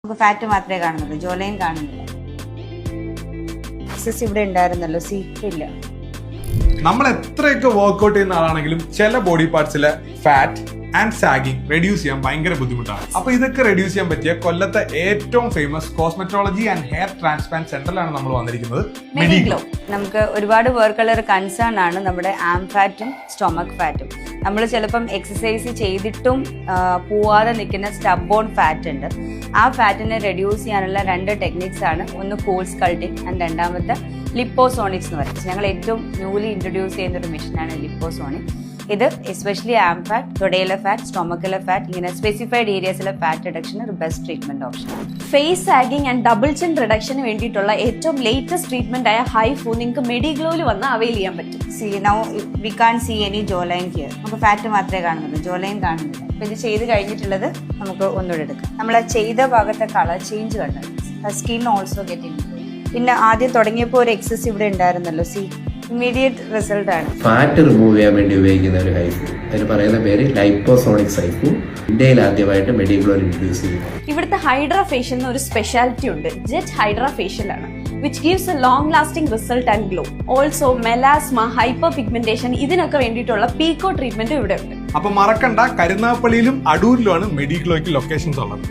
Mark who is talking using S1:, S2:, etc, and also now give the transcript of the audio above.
S1: നമുക്ക് ഫാറ്റ് മാത്രമേ കാണുന്നുള്ളൂ, ജോലൈൻ കാണുന്നില്ല. എക്സസ് ഇവിടെ ഉണ്ടായിരുന്നല്ലോ, സി ഇല്ല.
S2: നമ്മൾ എത്രയൊക്കെ വർക്ക്ഔട്ട് ചെയ്യുന്ന ആളാണെങ്കിലും ചില ബോഡി പാർട്സിലെ ഫാറ്റ് ആൻഡ് സാഗിങ് റെഡ്യൂസ് ചെയ്യാൻ ഭയങ്കര ബുദ്ധിമുട്ടാണ്. അപ്പൊ ഇതൊക്കെ റെഡ്യൂസ് ചെയ്യാൻ പറ്റിയ കൊല്ലത്തെ ഏറ്റവും famous cosmetology and hair transplant സെന്ററിലാണ് നമ്മൾ വന്നിരിക്കുന്നത്, മെഡിഗ്ലോ.
S1: നമുക്ക് ഒരുപാട് പേർക്കുള്ള ഒരു കൺസേൺ ആണ് നമ്മുടെ ആം ഫാറ്റും സ്റ്റൊമക് ഫാറ്റും. നമ്മൾ ചിലപ്പം എക്സസൈസ് ചെയ്തിട്ടും പോവാതെ നിൽക്കുന്ന സ്റ്റബോൺ ഫാറ്റ് ഉണ്ട്. ആ ഫാറ്റിനെ റെഡ്യൂസ് ചെയ്യാനുള്ള 2 ടെക്നിക്സ് ആണ്. ഒന്ന് കോൾ സ്കൾട്ടിങ് ആൻഡ് രണ്ടാമത്തെ ലിപ്പോസോണിക്സ് എന്ന് പറയും. ഞങ്ങൾ ഏറ്റവും ന്യൂലി ഇൻട്രൊഡ്യൂസ് ചെയ്യുന്ന ഒരു മെഷീനാണ് ലിപ്പോസോണിക്. ഇത് എസ്പെഷ്യലി ആം ഫാറ്റ്, തൊടയിലെ ഫാറ്റ്, സ്റ്റൊമക്കിലെ ഫാറ്റ്, ഇങ്ങനെ സ്പെസിഫൈഡ് ഏരിയസിലെ ഫാറ്റ് റിഡക്ഷൻ ഒരു best treatment option.
S3: Face sagging and double chin റിഡക്ഷന് വേണ്ടിയിട്ടുള്ള ഏറ്റവും ലേറ്റസ്റ്റ് ട്രീറ്റ്മെന്റ് ആയ ഹൈഫു നിങ്ങൾക്ക് മെഡിഗ്ലോയിൽ വന്ന് അവൈൽ ചെയ്യാൻ പറ്റും.
S1: See now we can see any jawline here. നമുക്ക് ഫാറ്റ് മാത്രമേ കാണുന്നുള്ളൂ, ജോ ലൈൻ കാണുന്നില്ല. അപ്പൊ ഇത് ചെയ്ത് കഴിഞ്ഞിട്ടുള്ളത് നമുക്ക് ഒന്നുകൂടെ എടുക്കാം. നമ്മൾ ചെയ്ത ഭാഗത്തെ കളർ ചേഞ്ച് കണ്ടത്, സ്കിൻ ഓൾസോ ഗെറ്റ് ഇൻ. പിന്നെ ആദ്യം തുടങ്ങിയപ്പോൾ ഒരു എക്സസ് ഇവിടെ ഉണ്ടായിരുന്നല്ലോ, സി ഇമ്മീഡിയറ്റ് റിസൾട്ട് ആണ്.
S4: ഫാറ്റ് റിമൂവ് ചെയ്യാൻ വേണ്ടി ഉപയോഗിക്കുന്ന ഒരു ഹൈഫു, അതിന് പറയുന്ന പേര് ലൈപ്പോസോണിക്സ് ഹൈഫു. ഇന്ത്യയിൽ ആദ്യമായിട്ട് മെഡിഗ്ലോ ഇൻട്രൊഡ്യൂസ് ചെയ്തു.
S3: ഇവിടുത്തെ ഹൈഡ്രാ ഫേഷ്യൽ എന്ന ഒരു സ്പെഷ്യാലിറ്റി ഉണ്ട്. ജെറ്റ് ഹൈഡ്രാ ഫേഷ്യൽ ആണ്, which gives a long lasting result and glow. Also melasma, hyperpigmentation ഇതിനൊക്കെ വേണ്ടിയിട്ടുള്ള പീക്കോ ട്രീറ്റ്മെന്റ് ഇവിടെ ഉണ്ട്.
S2: അപ്പൊ മറക്കണ്ട, കരുനാഗപ്പള്ളിയിലും അടൂരിലുമാണ് മെഡിഗ്ലോയ്ക്ക് ലൊക്കേഷൻസ് ഉള്ളത്.